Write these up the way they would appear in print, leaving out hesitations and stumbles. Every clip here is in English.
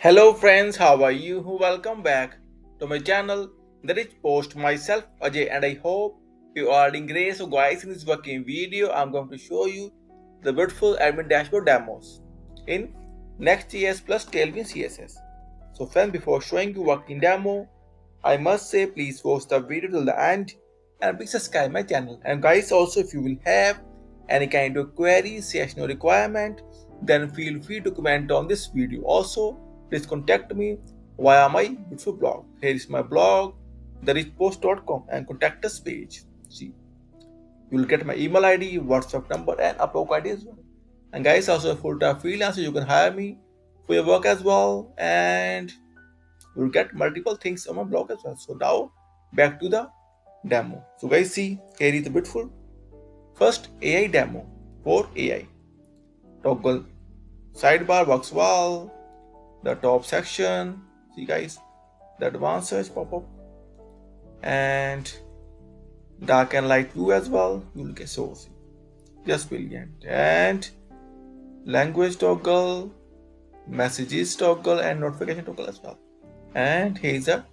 Hello friends, how are you? Welcome back to my channel, Therichpost. Myself Ajay, and I hope you are doing great. So guys, in this working video, I'm going to show you the beautiful admin dashboard demos in Next.js plus Tailwind CSS. So friends, before showing you working demo, I must say please watch the video till the end and please subscribe my channel. And guys, also if you will have any kind of query, session or requirement, then feel free to comment on this video. Also, please contact me via my beautiful blog. Here is my blog, therichpost.com, and contact us page. See, you will get my email ID, WhatsApp number, and Upwork ID as well. And guys, also a full-time freelancer, you can hire me for your work as well, and you will get multiple things on my blog as well. So now back to the demo. So guys, see, here is the beautiful first AI demo for AI. Toggle sidebar works well. The top section, see guys, the advanced search pop-up and dark and light view as well. You will get so see, just brilliant. And language toggle, messages toggle, and notification toggle as well. And here's a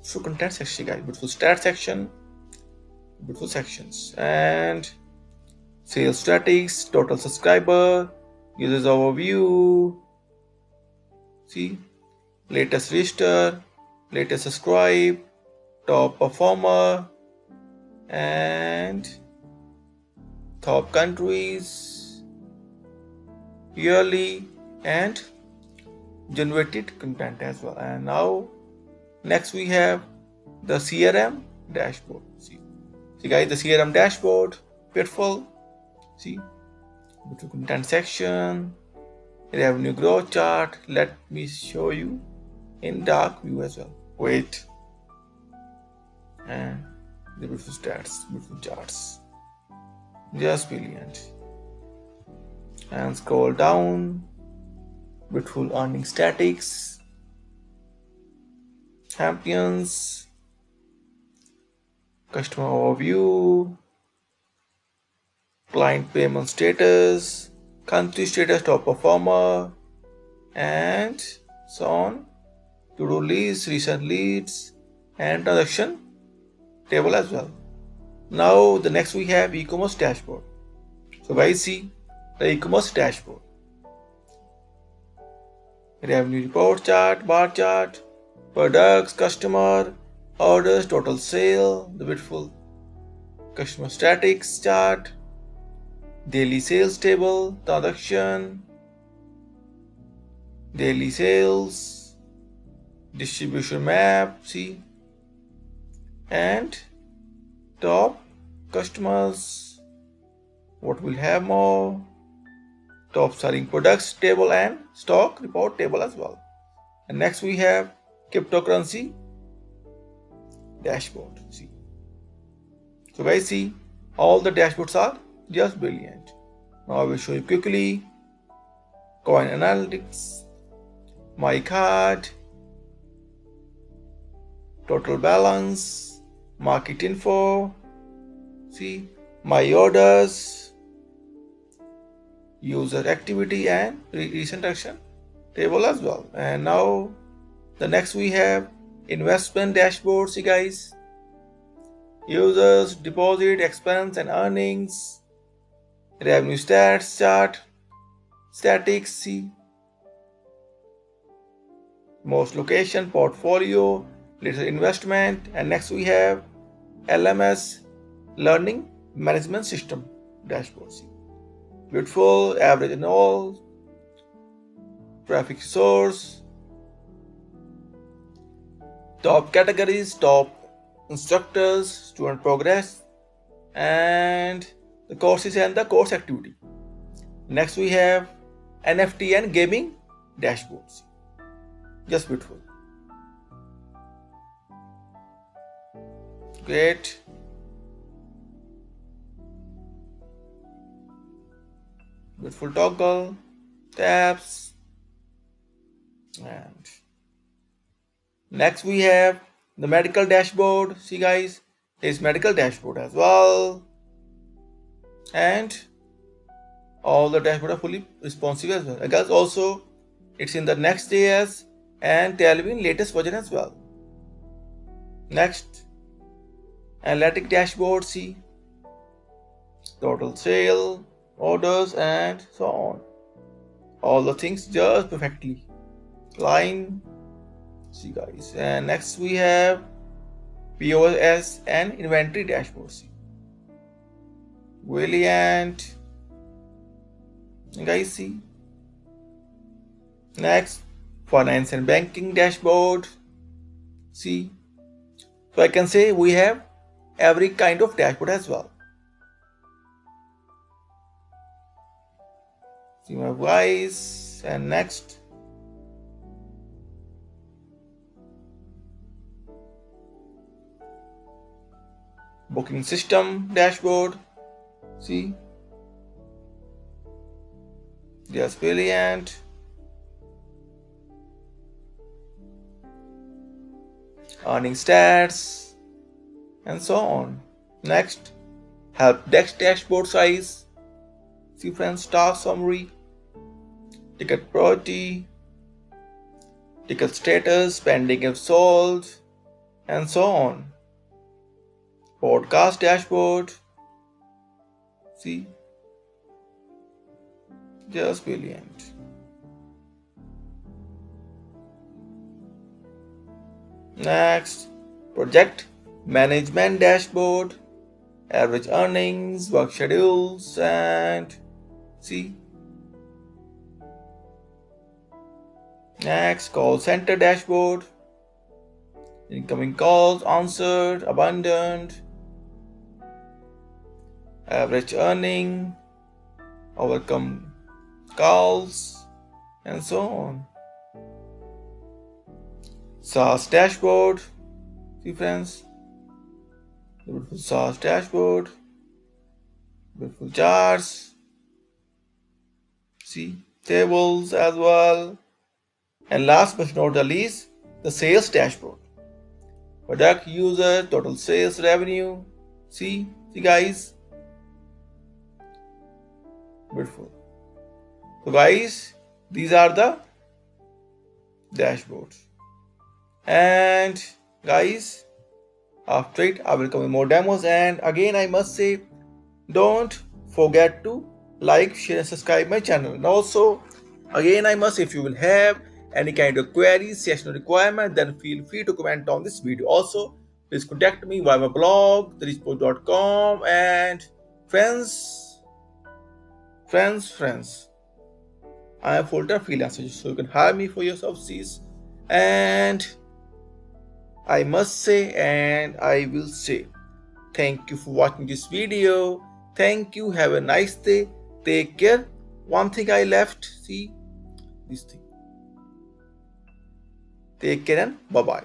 full content section, guys. Beautiful stat section, beautiful sections, and sales statistics, total subscriber, users overview. See, latest register, latest subscribe, top performer, and top countries, yearly, and generated content as well. And now next we have the CRM dashboard. See guys, the CRM dashboard, beautiful. See, beautiful content section, revenue growth chart. Let me show you in dark view as well. Wait, and the beautiful stats, beautiful charts, just brilliant. And scroll down, beautiful earning statics, champions, customer overview, client payment status, country status, top performer, and so on. To-do list, recent leads, and transaction table as well. Now the next we have eCommerce dashboard. So guys, see the eCommerce dashboard. Revenue report chart, bar chart, products, customer, orders, total sale, the beautiful customer statistics chart, daily sales table, transaction, daily sales, distribution map, see, and top customers, what will have more, top selling products table, and stock report table as well. And next we have cryptocurrency dashboard. See, so guys, see, all the dashboards are just brilliant. Now I will show you quickly coin analytics, my card, total balance, market info, see, my orders, user activity, and recent action table as well. And now the next we have investment dashboard. See guys, users, deposit, expense, and earnings, revenue stats chart, statics, see, most location, portfolio, latest investment. And next we have LMS learning management system dashboard. See, beautiful, average and all, traffic source, top categories, top instructors, student progress, and the courses and the course activity. Next we have NFT and gaming dashboards. Just beautiful. Great. Beautiful toggle, tabs, and next we have the medical dashboard. See guys, here's medical dashboard as well, and all the dashboard are fully responsive as well. Guys, also it's in the Next.js and Tailwind latest version as well. Next, analytic dashboard, see total sale, orders, and so on. All the things just perfectly line. See guys, and next we have POS and Inventory Dashboard. See, brilliant. Guys, see. Next, Finance and Banking Dashboard. See, so I can say we have every kind of dashboard as well. See my guys, and next, Booking System Dashboard. See, just brilliant. Earning stats, and so on. Next, help desk dashboard size. See friends, task summary, ticket priority, ticket status, pending if solved, and so on. Podcast dashboard. See, just brilliant. Next, project management dashboard, average earnings, work schedules, and see. Next, call center dashboard, incoming calls answered, abandoned, average earning, overcome calls, and so on. SaaS dashboard, see friends, beautiful SaaS dashboard, beautiful charts, see tables as well, and last but not the least, the sales dashboard, product user, total sales revenue, see guys, beautiful. So guys, these are the dashboards. And guys, after it I will come with more demos, and again I must say, don't forget to like, share and subscribe my channel. And also again I must, if you will have any kind of queries, session requirement, then feel free to comment on this video. Also please contact me via my blog therichpost.com. and friends, I am full-time freelancer, so you can hire me for your services. And I must say, and I will say, thank you for watching this video. Thank you. Have a nice day. Take care. One thing I left, see this thing. Take care and bye-bye.